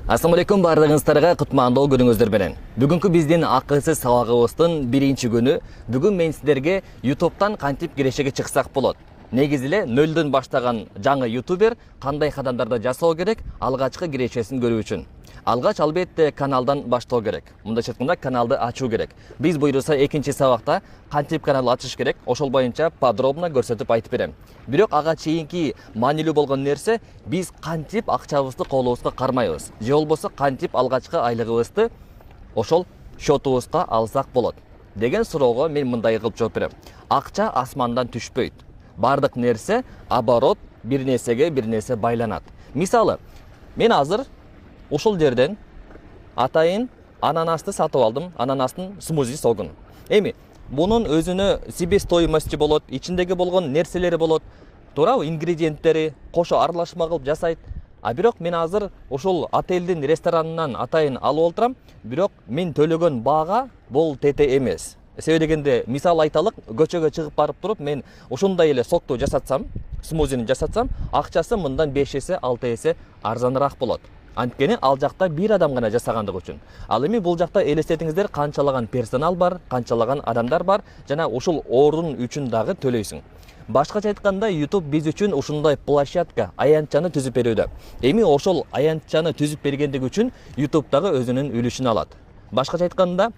Assalamu alaikum барлыгыңыздарга кутмандуу күнүңүздөр менен. Бүгүнкү биздин акысыз сабагыбыздын биринчи күнү. Бүгүн мен сиздерге YouTube'дан кантип кирешеге чыксак болот. Негизи эле нөлдөн баштаган жаңы ютубер кандай кадамдарды жасоо керек алгачкы кирешесин көрүү үчүн. Алгач албетте каналдан баштоо керек. Мындайча айтканда каналды ачуу керек. Биз буйруса экинчи сабакта кантип канал ачыш керек, ошол боюнча подробно көрсөтүп айтып берем. Бирок ага чейинки маанилүү болгон нерсе биз кантип акчабызды колубузга кармайбыз. Же болбосо кантип алгачкы айлыгыбызды ошол счетубузга алсак болот деген суроого мен мындай кылып жооп берем. Акча асмандан түшпөйт. Бардык нерсе оборот, бир нерсеге бир нерсе байланат. Мисалы, мен азыр ушул жерден атайын ананасты сатып алдым, ананастын смузи согун. Эми бунун өзүнө себестоимости болот, ичиндеги болгон нерселери болот, туурабы, ингредиенттери кошо аралашма кылып жасайт. А бирок мен азыр ушул отелдин ресторанынан атайын алып олтурам, бирок мен төлөгөн баага бул тете эмес. Себеби дегенде, мисал айталык, көчөгө чыгып барып туруп, мен ушундай эле сокту жасатсам, смузини жасатсам, акчасы мындан 5 эсе, 6 эсе арзаныраак болот. Анткени ал жакта бир адам гана жасагандыгы үчүн. Ал эми бул жакта элестетиңиздер, канчалаган персонал бар, канчалаган адамдар бар, жана ушул орун үчүн дагы төлөйсүң. Башкача айтканда, YouTube биз үчүн ушундай площадка, аянтчаны түзүп берүүдө. Эми ошол аянтчаны түзүп бергендиги үчүн YouTube дагы өзүнүн үлүшүн алат. Башкача айтканда,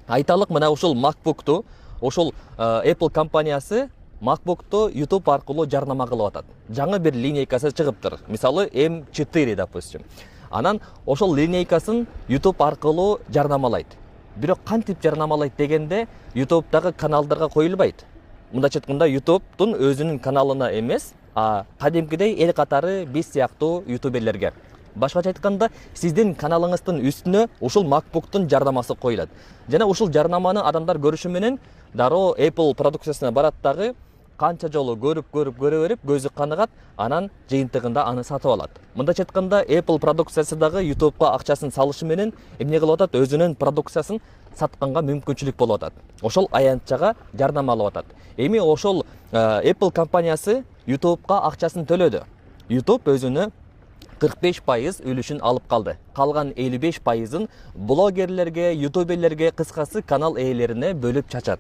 айталык, мына ушул MacBook'ту, ушул Apple компаниясы MacBook'ту YouTube аркылуу жарнама кылып атат. Жаңы бир линейкасы чыгыптыр. Мисалы M4, допустим. Анан ошол линейкасын YouTube аркылуу жарнамалайт. Бирок кантип жарнамалайт дегенде, YouTube'дагы каналдарга коюлбайт. Мындайча айтканда, YouTube'дун өзүнүн каналына эмес, кадимкидей эл катары биз сыяктуу ютуберлерге. Башкача айтканда, сиздин каналыңыздын үстүнө ушул MacBook'тун жарнамасы коюлат. Жана ушул жарнаманы адамдар көрүшү менен дароо Apple продукциясына барат дагы, канча жолу көрүп берип, көзү каныгат, анан жыйынтыгында аны сатып алат. Мындайча айтканда, Apple продукциясы дагы YouTube'га акчасын салышы менен эмне кылып атат, өзүнүн продукциясын сатканга мүмкүнчүлүк болуп атат. Ошол аянтчага жарнама алып атат. Эми ошол Apple компаниясы YouTube'га акчасын төлөдү. YouTube өзүнө 45% үлүшүн алып калды. Калган 55%ын блогерлерге, ютуберлерге, кыскасы канал ээлерине бөлүп чачат.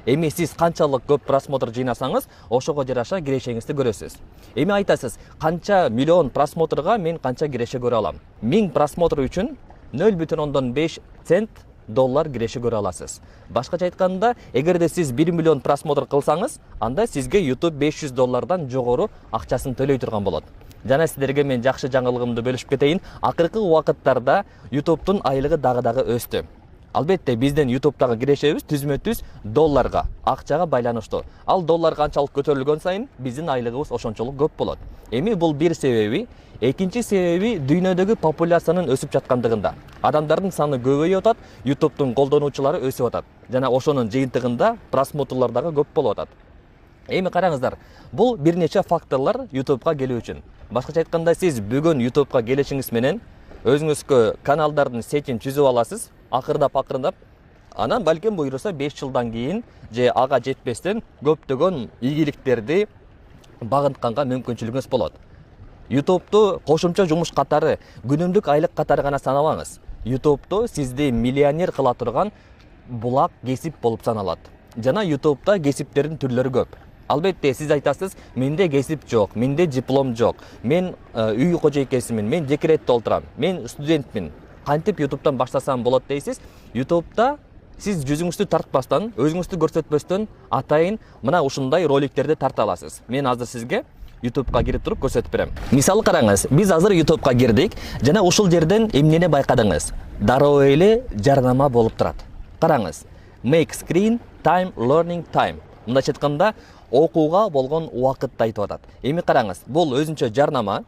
Эми сиз канчалык көп просмотр жыйнасаңыз, ошого жараша кирешеңизди көрөсүз. Эми айтасыз, канча миллион просмотрга мен канча киреше көрө алам? 1000 просмотр үчүн 0,5 цент доллар киреше көрө аласыз. Башкача айтканда, эгерде сиз 1 миллион просмотр кылсаңыз, анда сизге YouTube 500 доллардан жогору акчасын төлөй турган болот. Жана сиздерге мен жакшы жаңылыгымды бөлүшүп кетейин. Акыркы убакыттарда YouTube'дун айлыгы дагы өстү. Албетте биздин YouTube'дагы кирешебиз түзмө-түз долларга, акчага байланыштуу. Ал доллар канчалык көтөрүлгөн сайын биздин айлыгыбыз ошончолук көп болот. Эми бул бир себеби, экинчи себеби дүйнөдөгү популяциянын өсүп жаткандыгында. Адамдардын саны көбөйүп атат, YouTube'дун колдонуучулары өсүп атат. Жана ошонун жыйынтыгында просмотрлар дагы көп болуп атат. Эми караңыздар, бул бир нече факторлор YouTube'га келүү үчүн. Башкача айтканда, сиз бүгүн YouTube'га келишиңиз менен өзүңүзгө каналдардын сетин түзүп аласыз, акырдап, анан балким буйруса 5 жылдан кийин же ага жетпестен көптөгөн ийгиликтерди багынтканга мүмкүнчүлүгүңүз болот. YouTube'ду кошумча жумуш катары, күнүмдүк айлык катары гана санабаңыз. YouTube'ду сизди миллионер кыла турган булак кесип болуп саналат. Жана YouTube'да кесиптердин түрлөрү көп. Албетте сиз айтасыз, менде кесип жок, менде диплом жок, мен үй кожойкесимин, мен декретте олтурам, мен студентмин. Кантип YouTube'дан баштасам болот дейсиз? YouTube'да сиз жүзүңүздү тартпастан, өзүңүздү көрсөтпөстөн атайын мына ушундай роликтерди тарта аласыз. Мен азыр сизге YouTube'га кирип туруп көрсөтүп берем. Мисалы караңыз, биз азыр YouTube'га кирдик, жана ушул жерден эмнени байкадыңыз? Дароо эле жарнама болуп турат. Караңыз. Make screen time learning time. Мындайча айтканда, окууга болгон убакытты айтып атат. Эми караңыз, бул өзүнчө жарнама.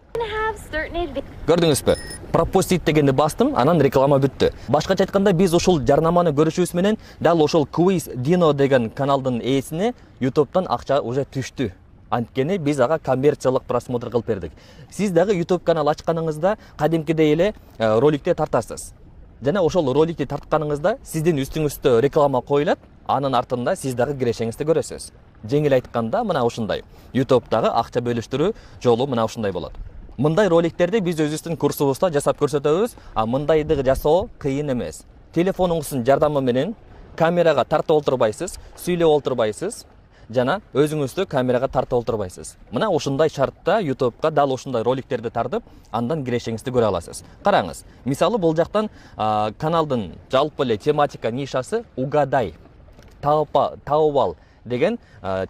Көрдүңүзбү? Пропустить дегенди бастым, анан реклама бүттү. Башкача айтканда, биз ушул жарнаманы көрүшүбүз менен дал ошол Quiz Dino деген каналдын ээсине YouTube'дан акча уже түштү. Анткени биз ага коммерциялык просмотр кылып бердик. Сиз дагы YouTube канал ачканыңызда кадимкидей эле роликте тартасыз. Жана ошол роликти тартканыңызда сиздин үстүңүздө реклама коюлат, анын артында сиз дагы кирешеңизди көрөсүз. Жеңил айтканда, мына ушундай. YouTube'дагы акча бөлүштүрүү жолу мына ушундай болот. Мындай роликтерди биз өзүбүздүн курсубузда жасап көрсөтөбүз, а мындайды жасоо кыйын эмес. Телефонуңуздун жардамы менен камерага тартып олтурбайсыз, сүйлөп олтурбайсыз, жана өзүңүздү камерага тартып олтурбайсыз. Мына ушундай шартта YouTube'га дал ушундай роликтерди тартып, андан кирешеңизди көрө аласыз. Караңыз, мисалы бул жактан каналдын жалпы эле тематика нишасы угадай, таап ал деген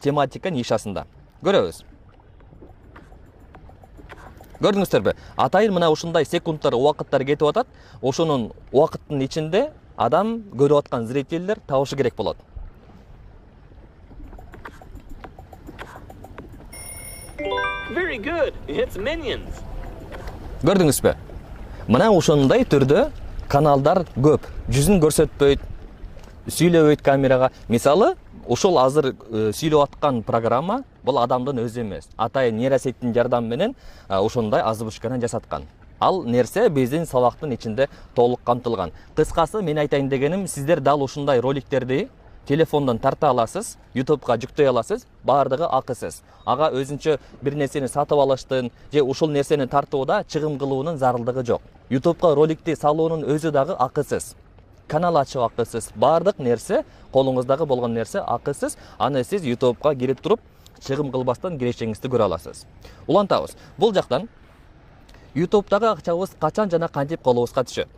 тематика нишасында. Көрөбүз. Көрдүңүздөрбү? Атайын мына ушундай секундтар, убакыттар кетип атат. Ошонун убакыттын ичинде адам көрүп аткан зрительдер табышы керек болот. Very good. It's Minions. Көрдүңүзбү? Мына ушундай түрдө каналдар көп. Жүзүн көрсөтпөйт, сүйлөбөйт камерага. Мисалы, ушул азыр сүйлөп аткан программа бул адамдын өзү эмес. Атайын нейросеттин жардамы менен ушундай озвучканы жасаткан. Ал нерсе биздин сабактын ичинде толук камтылган. Кыскасы мен айтайын дегеним, сиздер дал ушундай роликтерди телефондон тарта аласыз, YouTube'га жүктөй аласыз, баардыгы акысыз. Ага өзүнчө бир нерсени сатып алыштын же ушул нерсени тартууда чыгым кылуунун зарылдыгы жок. YouTube'га роликти салуунун өзү дагы акысыз. Канал ачып акысыз. Баардык нерсе, колуңуздагы болгон нерсе акысыз. Аны сиз YouTube'га кирип туруп, чыгым кылбастан кирешеңизди көрө аласыз. Улантабыз. Бул жактан YouTube'дагы акчабыз качан жана кантип колубузга түшөт?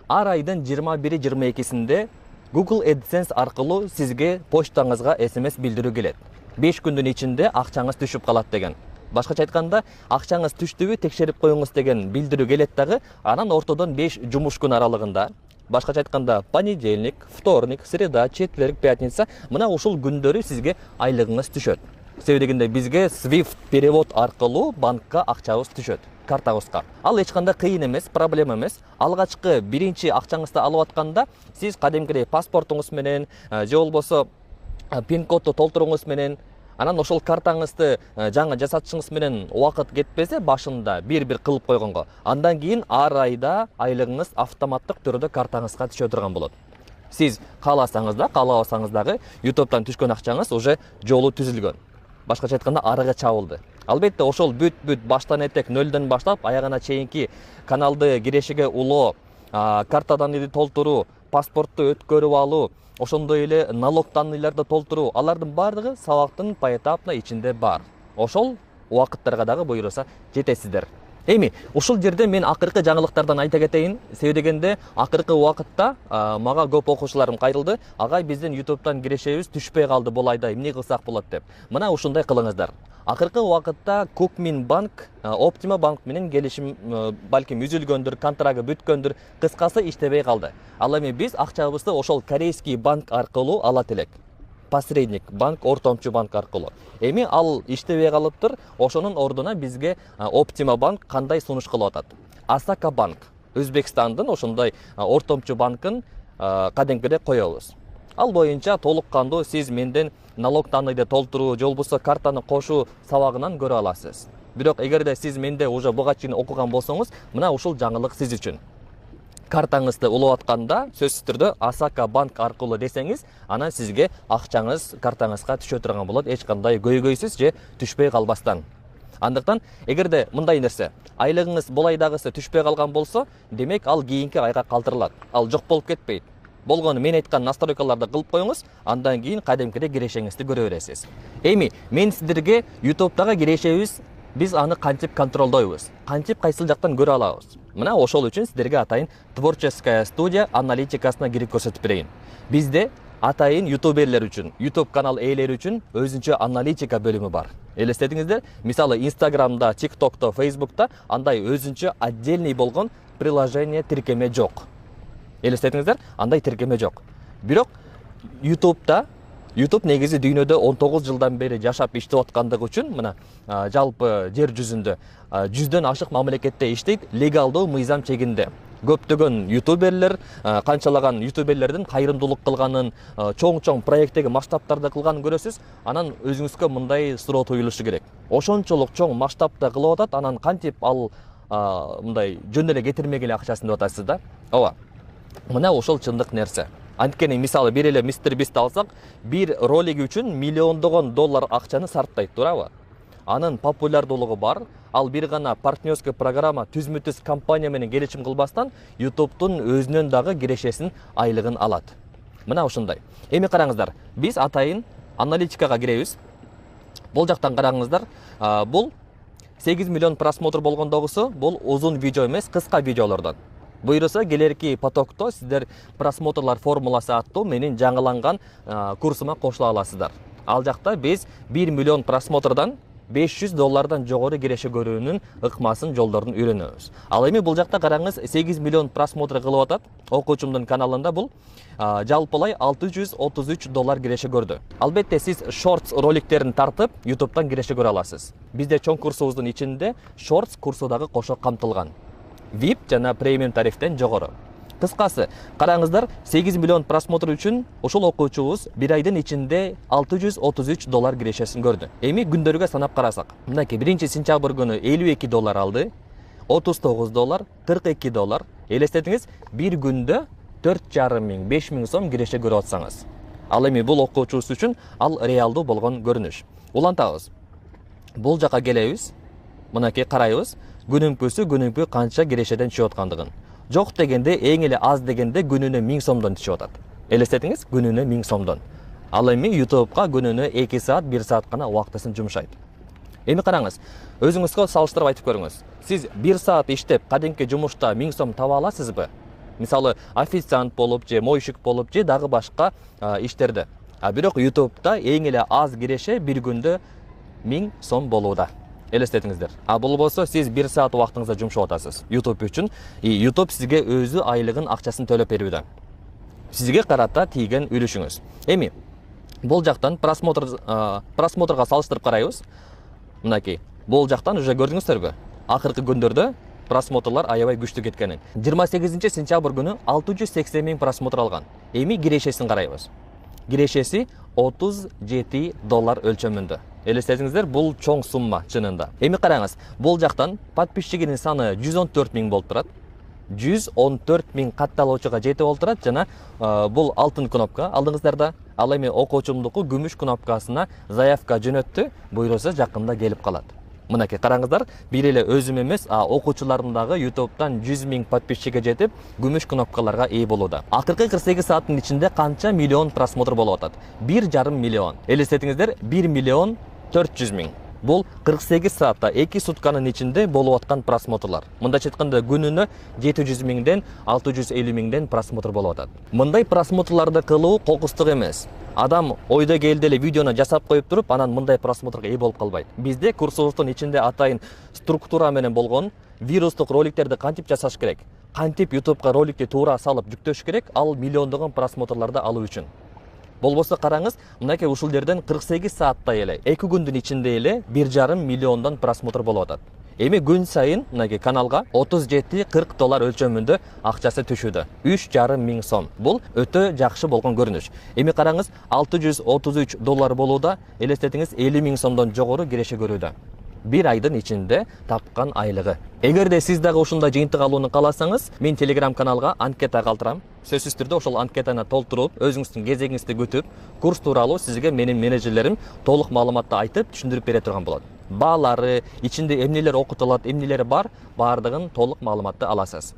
Ар айдын 21-22-синде Google AdSense аркылуу сизге почтаңызга SMS билдирүү келет. 5 күндүн ичинде акчаңыз түшүп калат деген. Башкача айтканда, акчаңыз түштүбү текшерип коюңуз деген билдирүү келет дагы, анан ортодон 5 жумуш күн аралыгында, башкача айтканда, понедельник, вторник, среда, четверг, пятница, мына ушул күндөрү сизге айлыгыңыз түшөт. Себеби дегенде бизге Swift перевод аркылуу банкка акчабыз түшөт, картабызга. Ал эч кандай кыйын эмес, проблема эмес. Алгачкы биринчи акчаңызды алып атканда сиз кадимкидей паспортуңуз менен же болбосо пин-кодду толтуруңуз менен, анан ошол картаңызды жаңы жасатышыңыз менен убакыт кетпесе башында бир-бир кылып койгонго, андан кийин ар айда айлыгыңыз автоматтык түрдө картаңызга түшө турган болот. Сиз кааласаңыз да, каалабасаңыз дагы YouTube'дан түшкөн акчаңыз уже жолу түзүлгөн. Башкача айтканда арыга чабылды. Албетте ошол бүт баштан этек нөлдөн баштап аягына чейинки каналды кирешеге улоо, картадан толтуруу, паспортту өткөрүп алуу, ошондой эле налог данныйларды толтуруу, алардын баардыгы сабактын поэтапна ичинде бар. Ошол убакыттарга дагы буйруса жетесиздер. Эми, ушул жерде мен акыркы жаңылыктардан айта кетейин. Себеби дегенде, акыркы убакытта мага көп окуучуларым кайрылды. Агай биздин YouTube'дан кирешебиз түшпөй калды бул айда, эмне кылсак болот деп. Мына ушундай кылыңыздар. Акыркы убакытта Кукминбанк, Optima банк менен келишим балким үзүлгөндүр, контрагы бүткөндүр, кыскасы иштебей калды. Ал эми биз акчабызды ошол корейский банк аркылуу алат элек. Посредник банк, ортомчу банк аркылуу. Эми ал иштебей калыптыр. Ошонун ордуна бизге Optima банк кандай сунуш кылып атат? Asaka банк, Өзбекстандын ошондой ортомчу банкын кадимкидей коебуз. Ал боюнча толук кандуу сиз менден налог данныйды толтуруу, же болбосо картаны кошуу сабагынан көрө аласыз. Бирок эгерде сиз менде уже буга чейин окуган болсоңуз, мына ушул жаңылык сиз үчүн. Картаңызды улап атканда сөзсүз түрдө Asaka банк аркылуу десеңиз, анан сизге акчаңыз картаңызга түшө турган болот, эч кандай көйгөйсүз же түшпөй калбастан. Андыктан, эгерде мындай нерсе, айлыгыңыз бул айдагысы түшпөй калган болсо, демек ал кийинки айга калтырылат. Ал жок болуп кетпейт. Болгону мен айткан настройкаларды кылып коюңуз, андан кийин кадимкидей кирешеңизди көрө бересиз. Эми, мен сиздерге YouTube'дагы кирешебиз биз аны кантип контролдойбуз, кантип кайсыл жактан көрө алабыз. Мына ошол үчүн сиздерге атайын творческая студия аналитикасына кирип көрсөтүп берейин. Бизде атайын ютуберлер үчүн, YouTube канал ээлери үчүн өзүнчө аналитика бөлүмү бар. Элестетиңиздер, мисалы Instagram'да, TikTok'та, Facebook'та андай өзүнчө отдельный болгон приложение тиркеме жок. Элестетиңиздер, андай тиркеме жок. Бирок YouTube негизи дүйнөдө 19 жылдан бери жашап иштеп аткандыгы үчүн мына жалпы жер жүзүндө 100дөн ашык мамлекетте иштейт, легалдуу мыйзам чегинде. Көптөгөн ютуберлер, канчалаган ютуберлердин кайрымдуулук кылганын, чоң проекттеги масштабтарды кылганын көрөсүз. Анан өзүңүзгө мындай суроо туюлушу керек. Ошончолук чоң масштабта кылып атат, анан кантип ал мындай жөн эле кетирмегеле акчасын деп атасыз да? Ооба. Мына ошол чындык нерсе. Анткени мисалы бир эле Mr. Beast алсак, бир ролиги үчүн миллиондогон доллар акчаны сарптайт, туурабы? Анын популярдуулугу бар, ал бир гана партнерский программа түзмү-түз компания менен келишим кылбастан YouTube'тун өзүнөн дагы кирешесин айлыгын алат. Мына ушундай. Эми караңыздар, биз атайын аналитикага киребиз. Бул жактан караңыздар, бул 8 миллион просмотр болгондогусу бул узун видео эмес, кыска видеолордон. Буйруса келерки потокто сиздер просмотрлар формуласы аттуу менин жаңыланган курсума кошула аласыздар. Ал жакта биз 1 миллион просмотрдан $500 жогору киреше көрүүнүн ыкмасын жолдорун үйрөнөбүз. Ал эми бул жакта караңыз 8 миллион просмотр кылып атат. Окуучумдун каналында бул жалпылай $633 киреше көрдү. Албетте сиз shorts роликтерин тартып YouTube'дан киреше көрө аласыз. Бизде чоң курсубуздун ичинде shorts курсу дагы кошо камтылган. VIP жана премиум тарифтен жогору. Кыскасы, караңыздар, 8 миллион просмотр үчүн ошол окуучубуз бир айдын ичинде $633 кирешесин көрдү. Эми күндөргө санап карасак, мынакей 1-сентябрь күнү $52 алды, $39, $42. Элестетиңиз, бир күндө 4,5 миң, 5 миң сом киреше көрүп атсаңыз. Ал эми бул окуучубуз үчүн ал реалдуу болгон көрүнүш. Улантабыз. Бул жака келебиз. Мынакей карайбыз, күнүмкү канча кирешеден түшүп аткандыгын. Жок дегенде, эң эле аз дегенде күнүнө 1000 сомдон түшүп атат. Элестетиңиз, күнүнө 1000 сомдон. Ал эми YouTube'га күнүнө 2 саат, 1 саат гана убактысын жумшайт. Эми караңыз, өзүңүзгө салыштырып айтып көрүңүз. Сиз 1 саат иштеп, кадимки жумушта 1000 сом таба аласызбы? Мисалы, официант болуп же мойщик болуп же дагы башка иштерде. Бирок YouTube'да эң эле аз киреше бир күндө 1000 сом болууда. Элестетиңиздер. Бул болсо сиз 1 саат убактыңызды жумшап атасыз YouTube үчүн. YouTube сизге өзү айлыгын акчасын төлөп берүүдө. Сизге карата тийген үлүшүңүз. Эми бул жактан просмотрга салыштырып карайбыз. Мынакей, бул жактан уже көрдүңүздөрбү? Акыркы күндөрдө просмотрлар аябай күчтүү кеткенин. 28 сентябрь күнү 680 миң просмотр алган. Эми кирешесин карайбыз. Кирешеси $37 өлчөмүндө. Элестетиңиздер, бул чоң сумма чынында. Эми караңыз, бул жактан подписчигинин саны 114 миң болуп турат. 114 миң катталуучуга жетип болуп турат жана бул алтын кнопка алдыңыздарда. Ал эми окуучумдуку күмүш кнопкасына заявка жөнөттү, буйруса жакында келип калат. Мынакей караңыздар, бир эле өзүм эмес, окуучулардын дагы YouTube'дан 100 миң подписчиге жетип, күмүш кнопкаларга ээ болууда. Акыркы 48 сааттын ичинде канча миллион просмотр болуп атат? 1,5 миллион. Элестетиңиздер, 1 миллион 400 миң. Бул 48 саатта 2 сутканын ичинде болуп аткан просмотрлар. Мындайча айтканда күнүнө 700 миңден 650 миңден просмотр болуп атат. Мындай просмотрларды кылуу кокустук эмес. Адам ойдо келди эле видеону жасап коюп туруп, анан мындай просмотрга ээ болуп калбайт. Бизде курсубуздун ичинде атайын структура менен болгон вирустук роликтерди кантип жасаш керек, кантип YouTube'га роликти туура салып жүктөш керек, ал миллиондогон просмотрларды алуу үчүн. Болбосо караңыз, мынакей ушул жерден 48 саатта эле, 2 күндүн ичинде эле 1,5 миллиондон просмотр болуп атат. Эми күн сайын мынакей каналга $37-40 өлчөмүндө акчасы түшүүдө. 3,5 миң сом. Бул өтө жакшы болгон көрүнүш. Эми караңыз, $633 болууда, элестетиңиз 50 миң сомдон жогору киреше көрүүдө. Bir айдын ичинде тапкан айлыгы. Эгерде сиз дагы ушундай жыйынтык алууну кааласаңыз, мен Telegram каналга анкета калтырам. Сөзсүз түрдө ошол анкетаны толтуруп, өзүңүздүн кезегиңизди күтүп, курс тууралуу сизге менин менеджерлерим толук маалыматты айтып, түшүндүрүп бере турган болот. Баалары, ичинде эмнелер окутулат, эмнелери бар, баардыгын толук маалыматты аласыз.